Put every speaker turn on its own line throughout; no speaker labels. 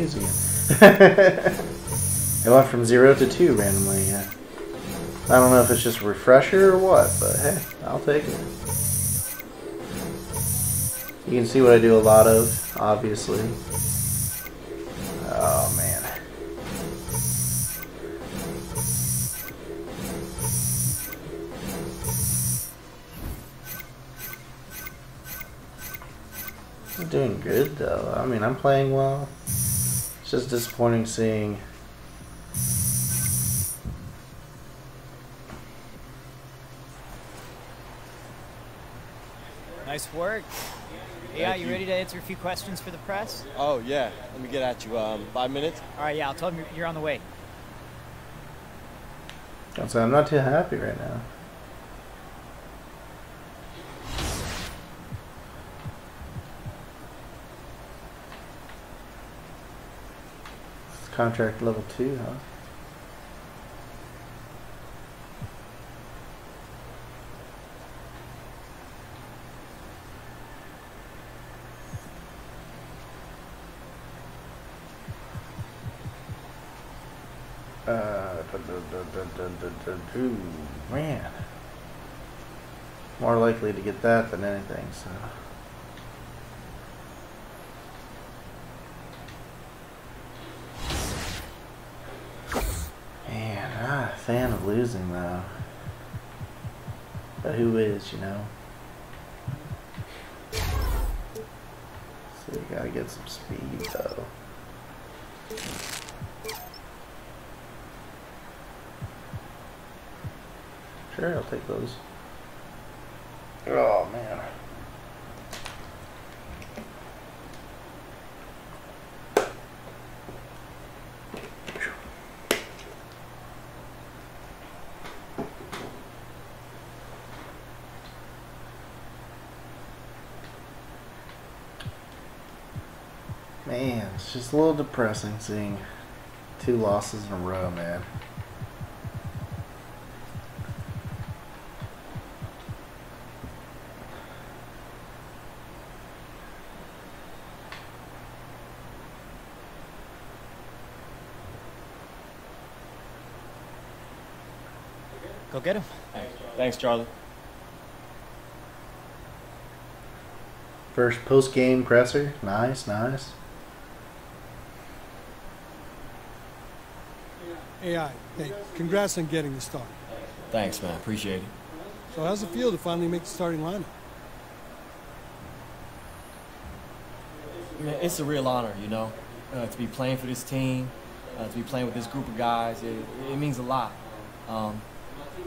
news again. It went from 0 to 2 randomly. Yeah. I don't know if it's just a refresher or what, but hey, I'll take it. You can see what I do a lot of, obviously. Oh man. I'm doing good though. I mean, I'm playing well. It's just disappointing seeing.
Nice work. Yeah, you ready to answer a few questions for the press?
Oh, yeah. Let me get at you. 5 minutes?
All right, yeah, I'll tell them you're on the way.
So I'm not too happy right now. Contract level 2, huh? Ooh, man. More likely to get that than anything, so. Man, I'm not a fan of losing though. But who is, you know? So you gotta get some speed though. Sure, I'll take those. Oh man. Man, it's just a little depressing seeing 2 losses in a row, man.
Go get him.
Thanks, Charlie.
First post-game presser. Nice, nice.
AI, hey, congrats on getting the start.
Thanks, man. Appreciate it.
So how's it feel to finally make the starting lineup?
Man, it's a real honor, you know, to be playing for this team, to be playing with this group of guys. It means a lot.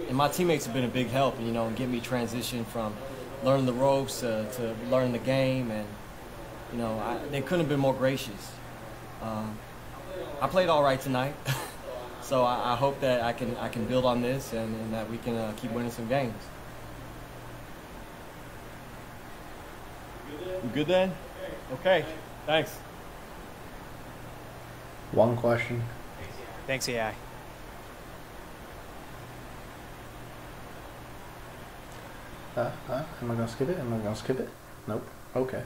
And my teammates have been a big help, you know, in getting me transitioned from learning the ropes to learning the game, and you know, they couldn't have been more gracious. I played all right tonight, so I hope that I can build on this and that we can keep winning some games. You good then? Okay, thanks.
One question.
Thanks, AI.
Am I gonna skip it? Am I gonna skip it? Nope. Okay.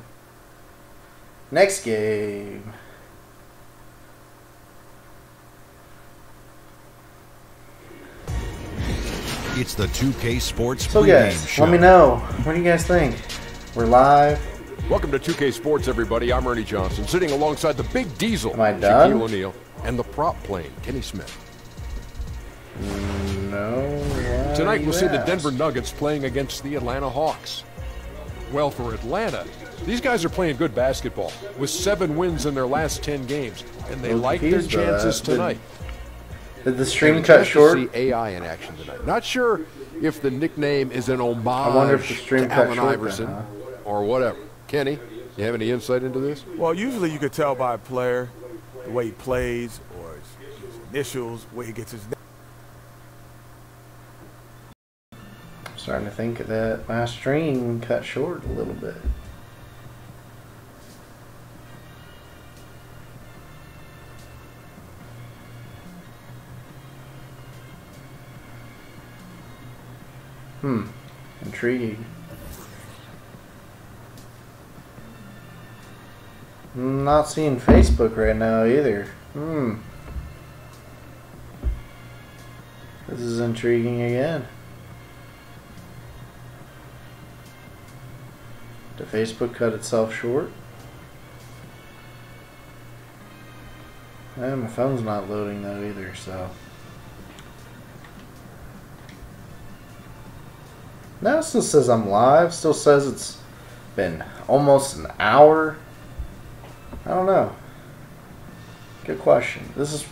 Next game.
It's the 2K Sports
So
pregame
guys,
show.
let me know. What do you guys think? We're live.
Welcome to 2K Sports, everybody. I'm Ernie Johnson, sitting alongside the Big Diesel,
Am I done?
Shaquille O'Neal, and the prop plane, Kenny Smith.
No.
Tonight we'll see the Denver Nuggets playing against the Atlanta Hawks. Well, for Atlanta, these guys are playing good basketball with 7 wins in their last 10 games, and they like their chances tonight.
Did the stream
And a
cut
chance to
short?
see AI in action tonight. Not sure if the nickname is an homage
I wonder if the stream
to
cut
Allen
short
Iverson
then, huh?
or whatever. Kenny, you have any insight into this?
Well, usually you could tell by a player the way he plays or his initials, where he gets his name.
I'm starting to think that my stream cut short a little bit. Intriguing. I'm not seeing Facebook right now either. This is intriguing again. Did Facebook cut itself short? My phone's not loading though either, so. No, it still says I'm live. Still says it's been almost an hour. I don't know. Good question. This is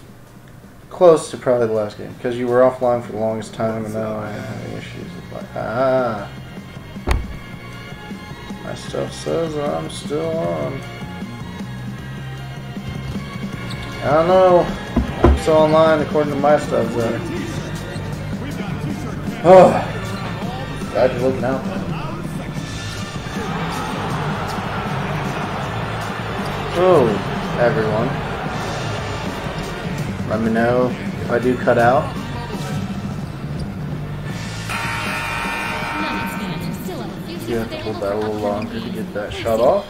close to probably the last game because you were offline for the longest time, and now I have issues with my my stuff says I'm still on. I don't know. I'm still online according to my stuff though. Oh. Glad you're looking out though. Oh, everyone. Let me know if I do cut out. You have to hold that a little longer to get that shot off.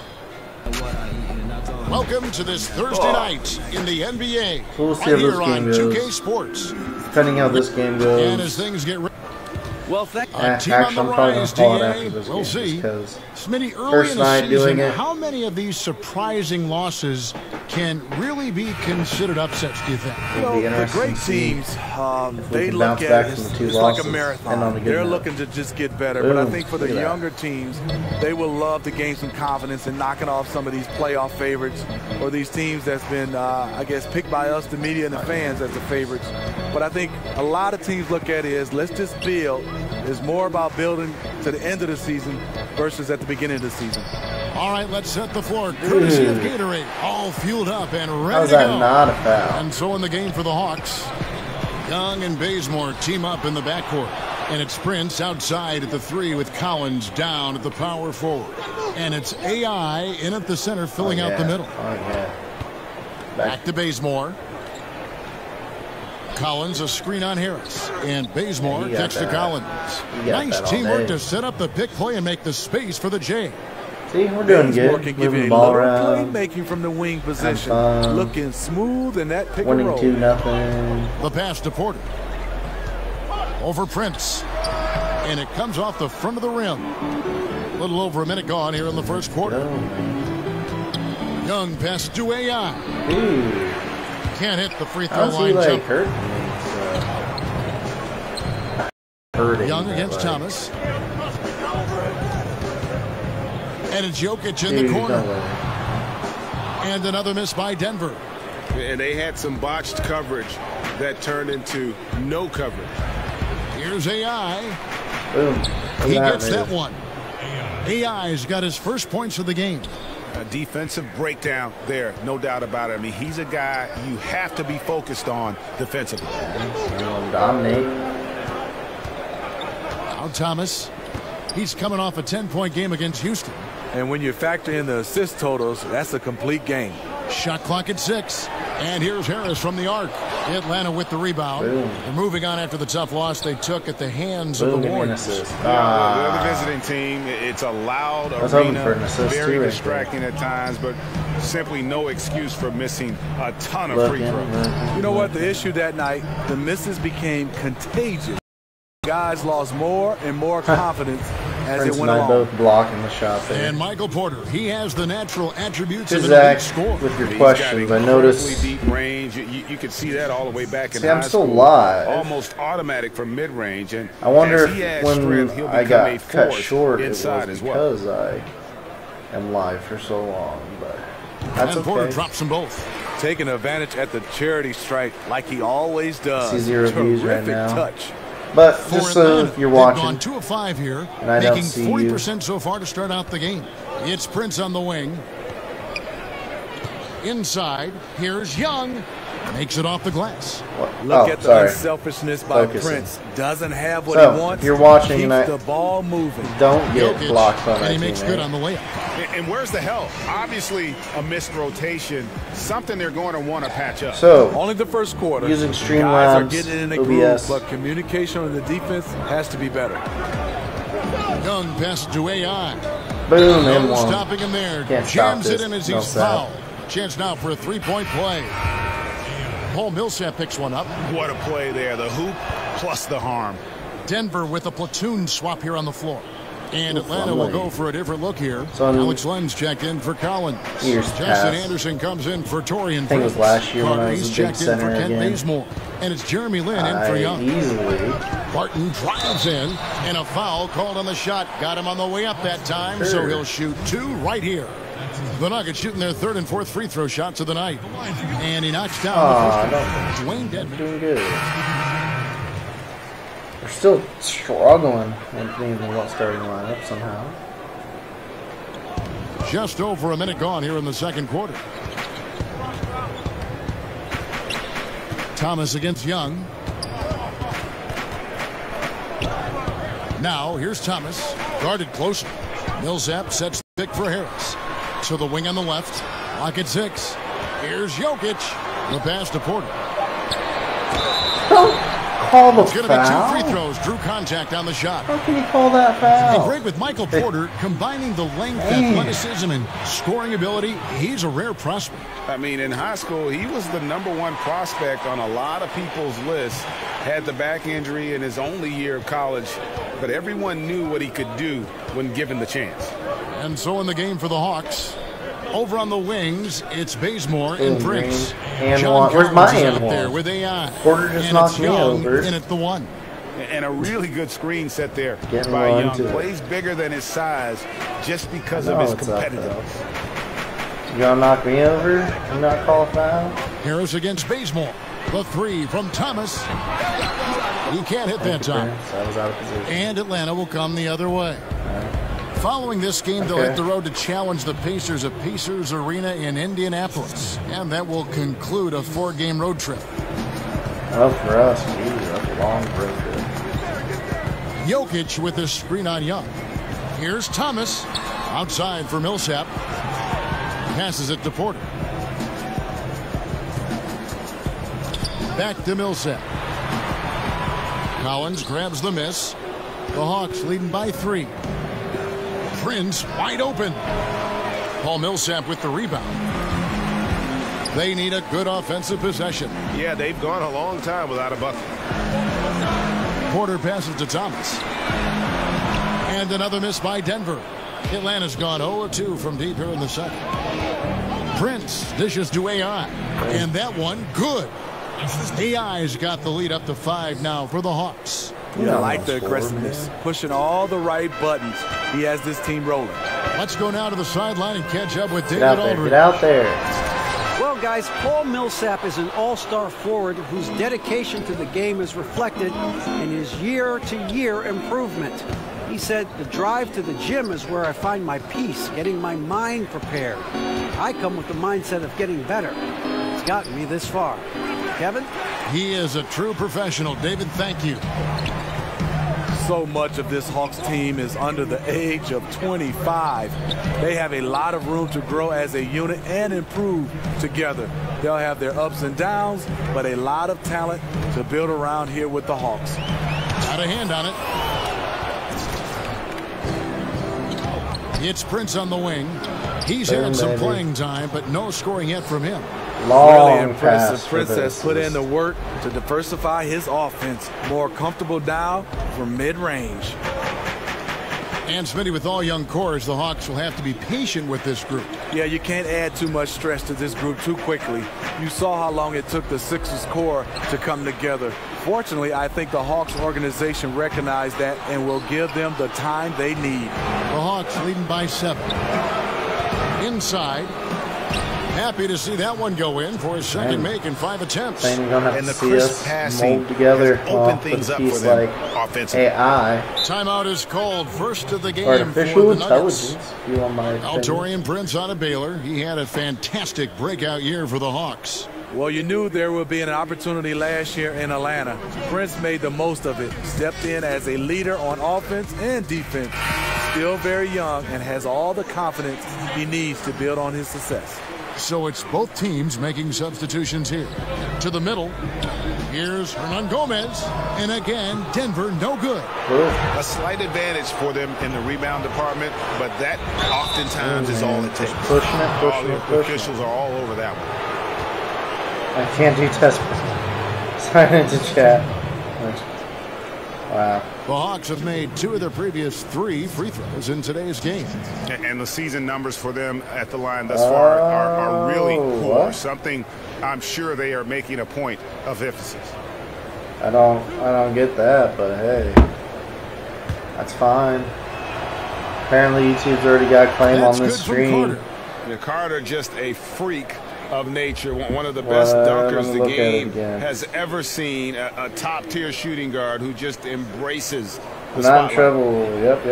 Welcome to this Thursday night in the NBA.
So we'll see how this game goes.
2K Sports.
Depending how this game goes.
And as things get
Well, actually, I'm probably going to call it after this
we'll
game
see.
because
Smitty, early
first
in the
night
season,
doing it.
how many of these surprising losses can really be considered upsets, do you think?
It'll be
The
interesting
great
to see
teams,
if we
they
can
look
bounce
at
back
it
from
as
the two
it's like a
losses and on a
marathon.
good
They're
note.
looking to just get better. But I
Boom.
think for the
Look at that.
younger teams, they will love to gain some confidence in knocking off some of these playoff favorites or these teams that's been, I guess, picked by us, the media and the fans as the favorites. But I think a lot of teams look at it as let's just build. It's more about building to the end of the season versus at the beginning of the season.
All right, let's set the floor. Courtesy of Gatorade, all fueled up and ready
How's
to
that
go.
not a foul?
And so in the game for the Hawks, Young and Bazemore team up in the backcourt. And it's Prince outside at the 3 with Collins down at the power forward. And it's AI in at the center filling out the middle.
Oh, yeah.
Back to Bazemore. Collins, a screen on Harris. And Bazemore gets to Collins. Nice teamwork to set up the pick play and make the space for the J.
See, we're doing good.
Can give
Moving
you
the
a
ball
little
around.
playmaking from the wing position.
fun.
Looking smooth in that pick and
Winning
roll.
2-0.
The pass to Porter. Over Prince. And it comes off the front of the rim. A little over a minute gone here in the first quarter.
Oh, man.
Young pass to AI.
Ooh.
Can't hit the free throw
How's he
line
like
jump.
hurting me? Hurting
Young
me,
against
like.
Thomas. And it's Jokic in
Dude,
the corner.
no way.
And another miss by Denver.
And they had some botched coverage that turned into no coverage.
Here's AI.
Boom.
He
Look at
gets
that
that one. AI's got his first points of the game.
A defensive breakdown there, no doubt about it. I mean, he's a guy you have to be focused on defensively.
Dominate.
Now Thomas. He's coming off a 10-point game against Houston.
And when you factor in the assist totals, that's a complete game.
Shot clock at 6. And here's Harris from the arc. Atlanta with the rebound.
Boom.
They're moving on after the tough loss they took at the hands
Boom,
of the
give me an
Warriors.
assist.
They're the visiting team. It's a loud
I was hoping
arena,
for an assist
very
too right
distracting at times, but simply no excuse for missing a ton of free
Looking,
throws.
looking.
You know what? The issue that night, the misses became contagious. Guys lost more and more confidence as
Prince
it
and
went
I
along.
both blocking the shot there.
And Michael Porter, he has the natural attributes
To
of an
Zach,
elite scorer.
with your
He's
questions,
got
I noticed.
incredibly deep range. You could see that all the way back in
See,
high
I'm still
school.
live.
Almost automatic from mid-range. And
I wonder
as he
if
adds
when
strength, he'll
I
become a
got cut
force
short, it
inside
was
as well.
because I am live for so long. But that's
And Porter
okay.
drops them both.
Taking advantage at the charity strike like he always does.
See 0 views right
Terrific
now.
touch.
But
For
just so
Atlanta,
if you're
they've
watching,
gone 2 of 5 here,
and I don't
making
see
40% so far to start out the game. It's Prince on the wing. Inside, here's Young. Makes it off the glass.
Look at the
sorry.
unselfishness by
Focusing.
Prince. Doesn't have what
So,
he wants.
if you're watching
keeps
and I-
the ball moving.
don't get
Jokic,
blocked on
and
that
he makes good on the layup.
And where's the help? Obviously, a missed rotation, something they're going to want to patch up.
So,
Only the first quarter.
Using
Guys are
Streamlabs,
getting in the
OBS.
groove, but communication on the defense has to be better.
Young passes to AI.
boom,
No
and one.
stopping him there.
Can't stop
Jams it
this.
in as
No
he's
foul.
fouled. Chance now for a three-point play. Paul Millsap picks one up.
What a play there. The hoop plus the harm.
Denver with a platoon swap here on the floor. And Atlanta will go for a different look here.
So
Alex Lenz checked in for Collins. Justin Anderson comes in for Torian.
I think it was last year when I was a big
checked in for
center
Kent
again.
Bazemore. And it's Jeremy Lin in for Young.
Easily.
Barton drives in, and a foul called on the shot. Got him on the way up that time, so he'll shoot 2 right here. The Nuggets shooting their 3rd and 4th free throw shots of the night. And he knocks down the first one. Dwayne Dedmon.
Doing good. We're still struggling with being the starting lineup somehow.
Just over a minute gone here in the second quarter. Thomas against Young. Now here's Thomas, guarded closer. Millsap sets the pick for Harris. So the wing on the left, lock at 6. Here's Jokic. The pass to Porter.
Call the
It's going to be 2 free throws. Drew contact on the shot.
How can you call that foul?
And great with Michael Porter, combining the length, athleticism, and scoring ability. He's a rare prospect.
I mean, in high school, he was the #1 prospect on a lot of people's lists. Had the back injury in his only year of college, but everyone knew what he could do when given the chance.
And so in the game for the Hawks, over on the wings, it's Bazemore and Prince.
And
John
where's my
Collins is
and
out there
one?
with AI.
Porter just knocked me over.
And at the 1.
And a really good screen set there
Getting
by
one,
Young.
too.
Plays bigger than his size just because of his competitiveness.
You gonna knock me over? You not call a foul?
Harris against Bazemore. The 3 from Thomas. He can't hit that time.
That was out of position.
And Atlanta will come the other way. Following this game, they'll hit the road to challenge the Pacers at Pacers Arena in Indianapolis. And that will conclude a 4-game road trip.
Oh, for us, geez, that's a long road trip.
Jokic with his screen on Young. Here's Thomas. Outside for Millsap. Passes it to Porter. Back to Millsap. Collins grabs the miss. The Hawks leading by 3. Prince wide open. Paul Millsap with the rebound. They need a good offensive possession.
Yeah, they've gone a long time without a bucket.
Porter passes to Thomas. And another miss by Denver. Atlanta's gone 0-2 from deep here in the second. Prince dishes to AI. And that one, good. AI's got the lead up to 5 now for the Hawks.
Yeah, I like the aggressiveness, pushing all the right buttons. He has this team rolling.
Let's go now to the sideline and catch up with David
Get out there,
Aldridge.
get out there.
Well, guys, Paul Millsap is an all-star forward whose dedication to the game is reflected in his year-to-year improvement. He said, the drive to the gym is where I find my peace, getting my mind prepared. I come with the mindset of getting better. It's gotten me this far. Kevin?
He is a true professional. David, thank you.
So much of this Hawks team is under the age of 25. They have a lot of room to grow as a unit and improve together. They'll have their ups and downs, but a lot of talent to build around here with the Hawks.
Got a hand on it. It's Prince on the wing. He's had some playing time, but no scoring yet from him.
Really impressive. Prince has put in the work to diversify his offense. More comfortable now from mid-range.
And Smitty, with all young cores, the Hawks will have to be patient with this group.
Yeah, you can't add too much stress to this group too quickly. You saw how long it took the Sixers core to come together. Fortunately, I think the Hawks organization recognized that and will give them the time they need.
The Hawks leading by 7. Inside. Happy to see that one go in for his second make in 5 attempts.
And the crisp passing together open things up for them offensively. AI.
Timeout is called. First of the game
Artificial
for the Nuggets.
Torian
Prince out of Baylor. He had a fantastic breakout year for the Hawks.
Well, you knew there would be an opportunity last year in Atlanta. Prince made the most of it. Stepped in as a leader on offense and defense. Still very young and has all the confidence he needs to build on his success.
So it's both teams making substitutions here. To the middle. Here's Hernan Gomez. And again, Denver no good.
A slight advantage for them in the rebound department, but that oftentimes is all it takes.
Pushing it.
The officials are all over that one.
I can't do test. Sign into chat. Wow.
The Hawks have made 2 of their previous 3 free throws in today's game.
And the season numbers for them at the line thus far are really poor. What? Something I'm sure they are making a point of emphasis.
I don't get that, but hey, that's fine. Apparently YouTube's already got claim on this stream.
Carter just a freak of nature, one of the best dunkers the game has ever seen, a top-tier shooting guard who just embraces the spotlight.
Not in trouble. Yep.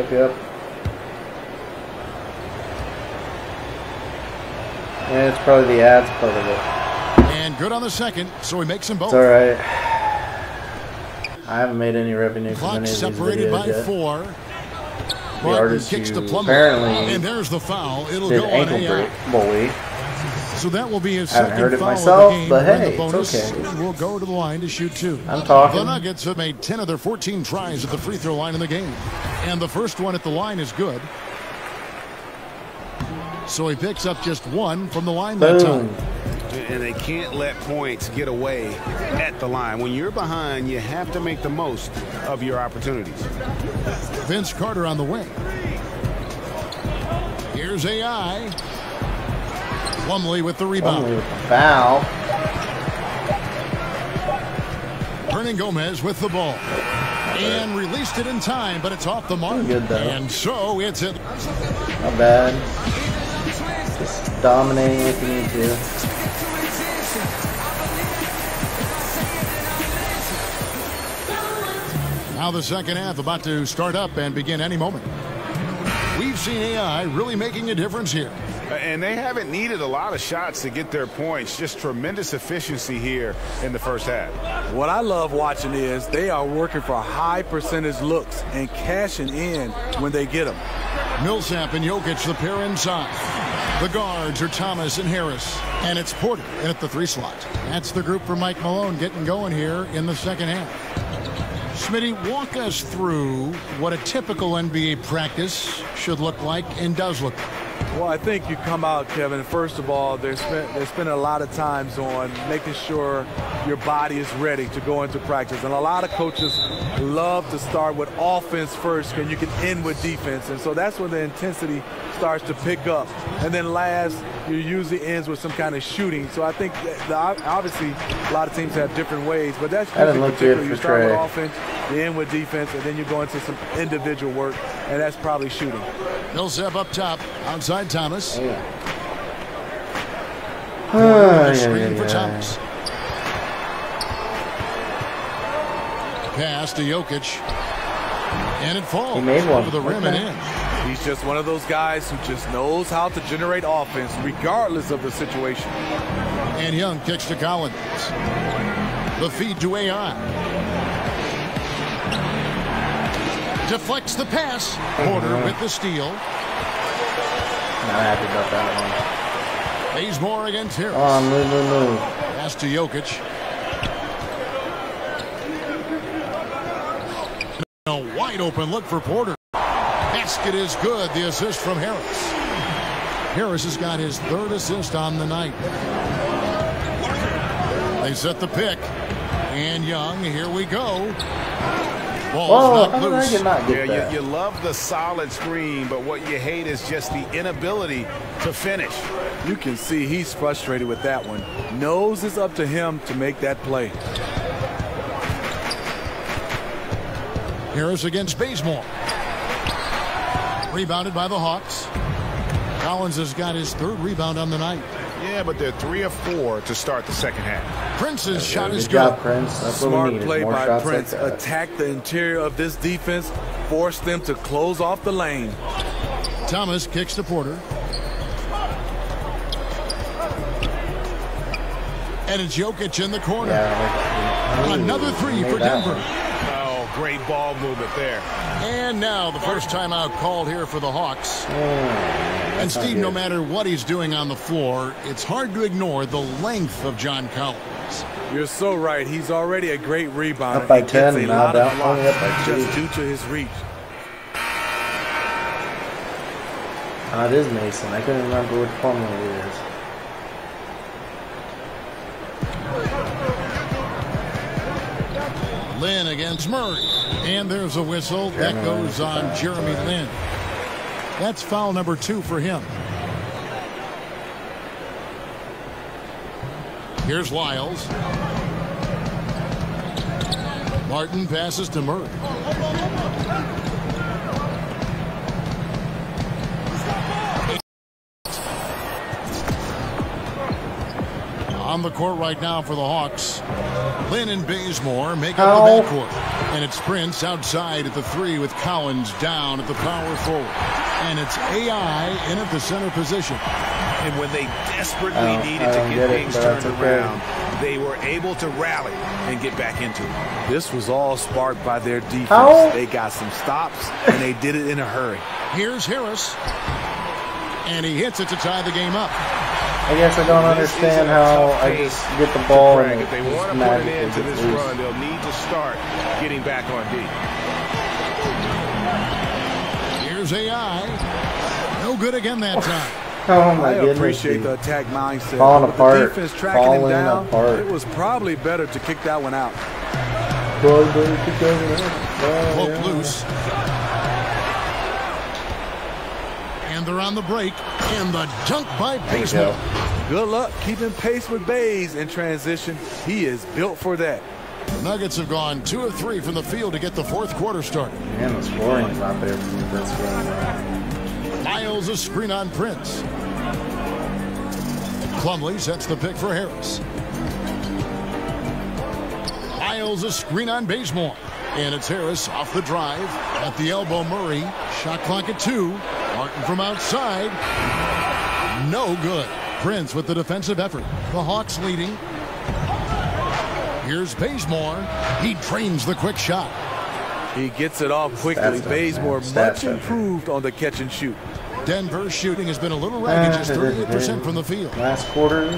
Yeah, it's probably the ads part of it.
And good on the second, so he makes them both.
It's all right. I haven't made any revenue from any of these
separated
videos
by
yet.
4.
The artist
kicks the
who
plumber.
apparently
And there's the foul. It'll
did
go
ankle
on
break bully.
So that will be his
I haven't
second
heard it
foul
myself,
of the game.
but hey,
the bonus,
it's okay.
We'll go to the line to shoot 2.
I'm talking.
The Nuggets have made 10 of their 14 tries at the free throw line in the game. And the first one at the line is good. So he picks up just 1 from the line that time.
And they can't let points get away at the line. When you're behind, you have to make the most of your opportunities.
Vince Carter on the wing. Here's AI. Plumlee with the rebound.
Plumlee with the foul.
Hernan Gomez with the ball. And released it in time, but it's off the mark.
Good, though.
And so it's it.
Not bad. Just dominating if you need to.
Now the second half about to start up and begin any moment. We've seen AI really making a difference here.
And they haven't needed a lot of shots to get their points. Just tremendous efficiency here in the first half.
What I love watching is they are working for high percentage looks and cashing in when they get them.
Millsap and Jokic the pair inside. The guards are Thomas and Harris. And it's Porter in at the 3 slot. That's the group for Mike Malone getting going here in the second half. Smitty, walk us through what a typical NBA practice should look like and does look like.
Well, I think you come out, Kevin, first of all, they're spending a lot of times on making sure your body is ready to go into practice. And a lot of coaches love to start with offense first, and you can end with defense. And so that's when the intensity starts to pick up. And then last, you usually ends with some kind of shooting. So I think that obviously a lot of teams have different ways, but that's usually particular. You start with offense, you end with defense, and then you go into some individual work, and that's probably shooting.
Millsap up top, outside Thomas.
Screen
for Thomas. Pass to Jokic. And it falls over the rim and in.
He's just one of those guys who just knows how to generate offense regardless of the situation.
And Young kicks to Collins. The feed to AI. Deflects the pass. Porter with the steal.
Not happy about that one.
Bazemore against Harris.
Oh, move.
Pass to Jokic. A wide open look for Porter. Basket is good. The assist from Harris. Harris has got his 3rd assist on the night. They set the pick. And Young, here we go. Ball's not loose.
You love the solid screen, but what you hate is just the inability to finish.
You can see he's frustrated with that one. Knows it's up to him to make that play.
Harris against Bazemore. Rebounded by the Hawks. Collins has got his 3rd rebound on the night.
Yeah, but they're 3 of 4 to start the second half.
Prince's shot is
good.
good.
Job, Prince. That's
Smart
what we
play by
shots
Prince.
like
Attack the interior of this defense. Force them to close off the lane.
Thomas kicks to Porter. And it's Jokic in the corner.
Yeah,
another 3 for Denver.
Great ball movement there.
And now the first timeout called here for the Hawks. And Steve, no matter what he's doing on the floor, it's hard to ignore the length of John Collins.
You're so right. He's already a great rebounder.
Up by
He
10,
gets a
now
lot of
down,
blocks
only up by 2.
just due to his reach.
It is Mason. I couldn't remember which Plumlee it is.
Lynn against Murray. And there's a whistle. That goes on Jeremy Lin. That's foul number 2 for him. Here's Lyles. Martin passes to Murray. On the court right now for the Hawks. Lynn and Bazemore make up the backcourt. And it's Prince outside at the 3 with Collins down at the power forward. And it's AI in at the center position.
And when they desperately needed to get things turned around, they were able to rally and get back into it.
This was all sparked by their defense. They got some stops, and they did it in a hurry.
Here's Harris. And he hits it to tie the game up.
I guess I don't understand how I just get the ball and
if they want to put an end to this run, they'll need to start getting back on D.
Here's AI. No good again that time.
Oh my
I
goodness.
appreciate the attack mindset.
Falling
With
apart.
the defense tracking him down,
apart.
it was probably better to kick that one out.
Hook loose. And they're on the break. And the dunk by Bazemore.
Good luck keeping pace with Baze in transition. He is built for that.
The Nuggets have gone 2 of 3 from the field to get the fourth quarter started.
Man, the scoring's not there for this game.
Lyles a screen on Prince. Plumlee sets the pick for Harris. Lyles a screen on Bazemore. And it's Harris off the drive. At the elbow, Murray. Shot clock at 2. Martin from outside. No good. Prince with the defensive effort. The Hawks leading. Here's Bazemore. He drains the quick shot.
He gets it off quickly. Bazemore much improved on the catch and shoot.
Denver's shooting has been a little ragged, just 38% from the field.
Last quarter.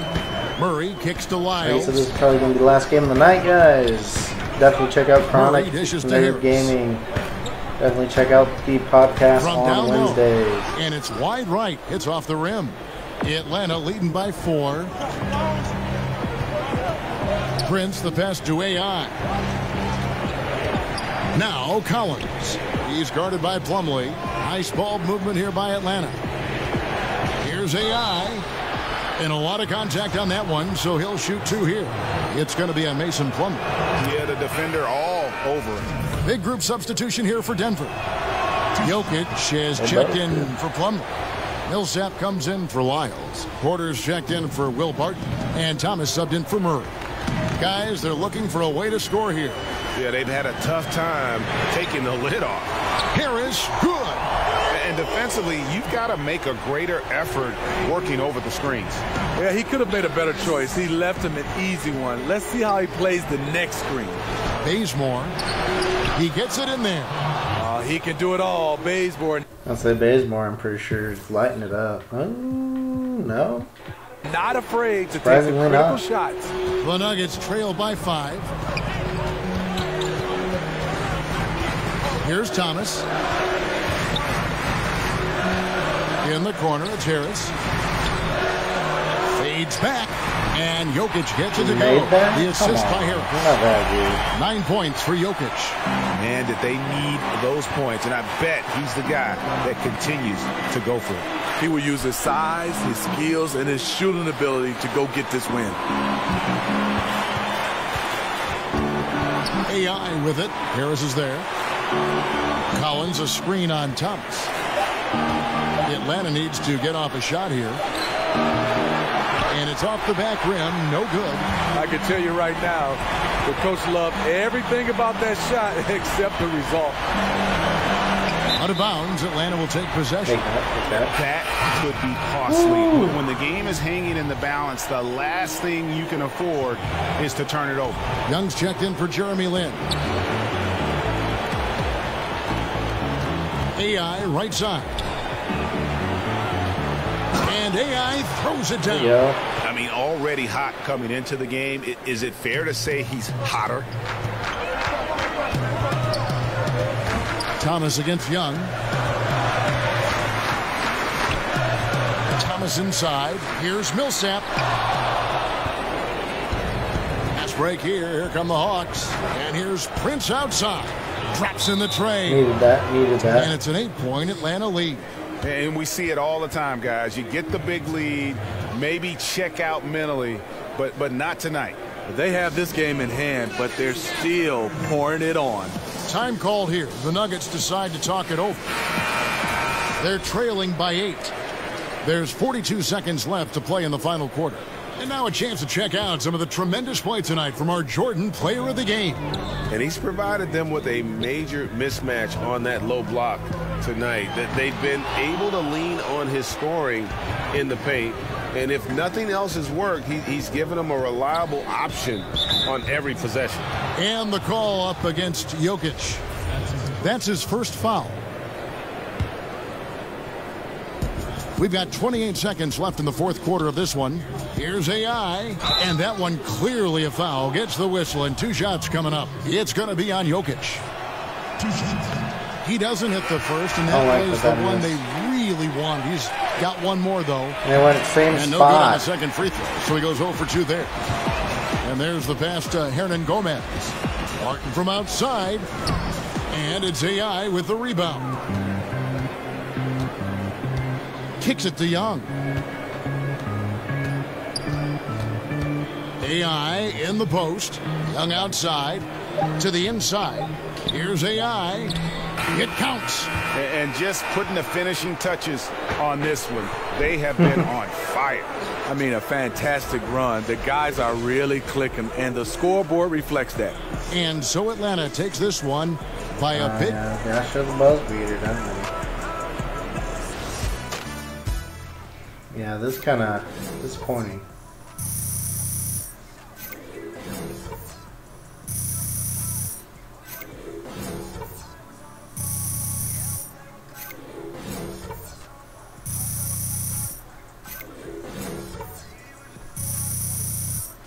Murray kicks to Lyles.
So this is probably going to be the last game of the night, guys. Definitely check out Chronic Nugget Gaming. Definitely check out the podcast on Wednesdays.
Low. And it's wide right. It's off the rim. Atlanta leading by 4. Prince the pass to AI. Now Collins. He's guarded by Plumlee. Nice ball movement here by Atlanta. Here's AI. And a lot of contact on that one, so he'll shoot 2 here. It's going to be on Mason Plumlee.
Yeah, the defender all over him.
Big group substitution here for Denver. Jokic has checked in for Plumlee. Millsap comes in for Lyles. Porter's checked in for Will Barton. And Thomas subbed in for Murray. Guys, they're looking for a way to score here.
Yeah, they've had a tough time taking the lid off.
Harris, good.
And defensively, you've got to make a greater effort working over the screens.
Yeah, he could have made a better choice. He left him an easy one. Let's see how he plays the next screen.
Bazemore. He gets it in there.
He can do it all. Bazemore.
I'll say Bazemore, I'm pretty sure, is lighting it up. Oh, no.
Not afraid to take some critical shots.
The Nuggets trail by 5. Here's Thomas. In the corner, it's Harris. Fades back. And Jokic gets it to go. The assist by Harris. 9 points for Jokic.
Man, did they need those points. And I bet he's the guy that continues to go for it.
He will use his size, his skills, and his shooting ability to go get this win.
AI with it. Harris is there. Collins a screen on Thomas. Atlanta needs to get off a shot here. And it's off the back rim. No good.
I can tell you right now, the coach loved everything about that shot except the result.
Out of bounds, Atlanta will take possession.
That could be costly. When the game is hanging in the balance, the last thing you can afford is to turn it over.
Young's checked in for Jeremy Lin. AI right side. And AI throws it down.
I mean, already hot coming into the game. Is it fair to say he's hotter?
Thomas against Young. Thomas inside. Here's Millsap. Pass break here. Here come the Hawks. And here's Prince outside. Drops in the tray.
Needed that.
And it's an 8-point Atlanta lead.
And we see it all the time, guys. You get the big lead, maybe check out mentally, but not tonight.
They have this game in hand, but they're still pouring it on.
Time called here. The Nuggets decide to talk it over. They're trailing by 8. There's 42 seconds left to play in the final quarter. And now a chance to check out some of the tremendous play tonight from our Jordan player of the game.
And he's provided them with a major mismatch on that low block tonight. That they've been able to lean on his scoring in the paint. And if nothing else has worked, he's given them a reliable option on every possession.
And the call up against Jokic. That's his first foul. We've got 28 seconds left in the fourth quarter of this one. Here's AI, and that one clearly a foul. Gets the whistle, and 2 shots coming up. It's going to be on Jokic. He doesn't hit the first, and that was the one they really wanted. He's got one more, though.
And they went at the same
and
spot.
No good on the second free throw, so he goes 0 for 2 there. And there's the pass to Hernan Gomez. Martin from outside, and it's AI with the rebound. Kicks it to Young. AI in the post. Young outside to the inside. Here's AI. It counts.
And just putting the finishing touches on this one. They have been on fire.
I mean, a fantastic run. The guys are really clicking, and the scoreboard reflects that.
And so Atlanta takes this one by a bit.
Gosh, the buzz beater, doesn't it? Yeah, this kind of disappointing.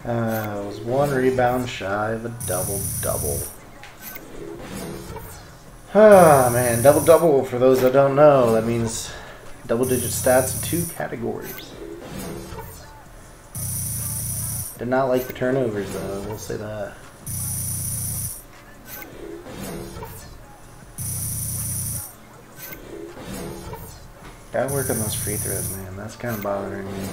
It was 1 rebound shy of a double-double. Ah, man, double-double, for those that don't know, that means double-digit stats in 2 categories. Did not like the turnovers, though, I will say that. Gotta work on those free throws, man. That's kind of bothering me.